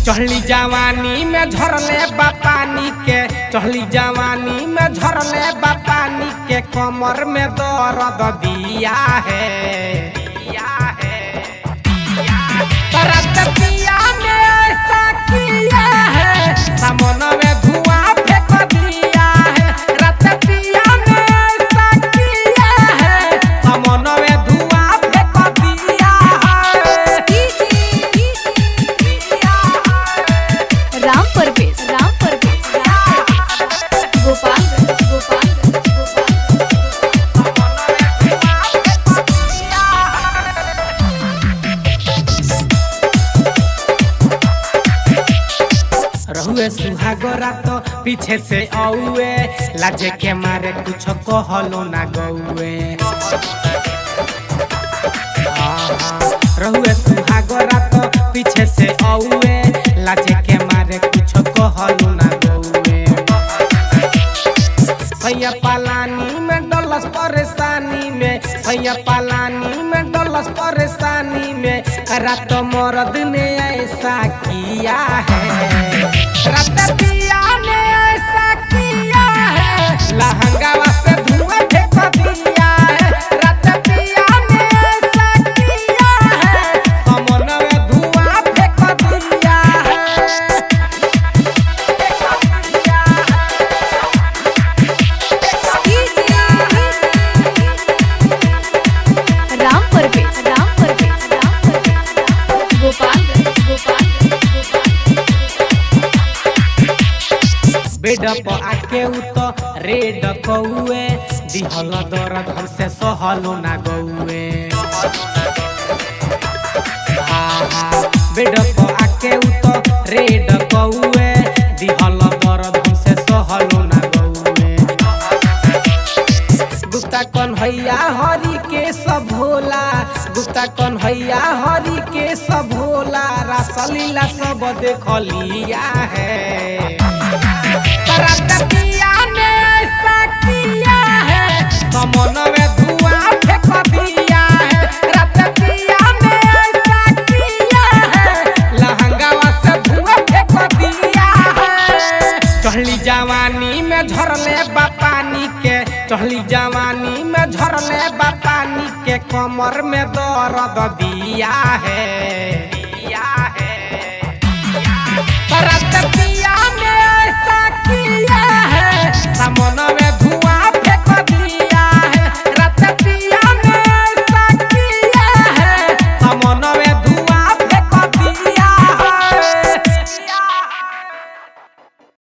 चढ़ली जवानी में झरले पानी के, चढ़ली जवानी में झरले पानी के, कमर में दर्द दिया है। रतिया में ऐसा किया है, सामन में धुआं फेंक दिया है। रतिया में ऐसा किया है, सामन में धुआं फेंक दिया है। राम परवेश गोपालगंज रहुए सुहागरा तो पीछे से औए, लाजे के मारे कुछ कहलो ना गौए। रहुए सुहागरा तो पीछे से औए, लाजे के मारे कुछ कहलो ना गौए। सैया पालानी में डलस परेशानी में, सैया पालानी में डलस परेशानी में, रात मर्द ने ऐसा किया है। रतिया ने ऐसा किया है, लहंगा से धुआं फेंक दिया है। रतिया ने ऐसा किया है, सामन में धुआं फेंक दिया है। राम परवेश बेड पर आके उतो रेड कौए, दिहल दर्द हमसे सहलो ना गौए। बेड पर आके उतो रेड कौए, दिहल दर्द हमसे सहलो ना गौए। गुप्ता कन्हैया हरि के सब भोला, गुप्ता कन्हैया हरि के सब भोला, रासलीला सब देख लिया है। रतिया ने ऐसा किया है, सामन में धुआं फेंक दिया है। रतिया ने ऐसा किया है, लहंगा से धुआं फेंक दिया है। चढ़ली जवानी में झरले पानी के, चढ़ली जवानी में झरले पानी के, कमर में दर्द दिया है।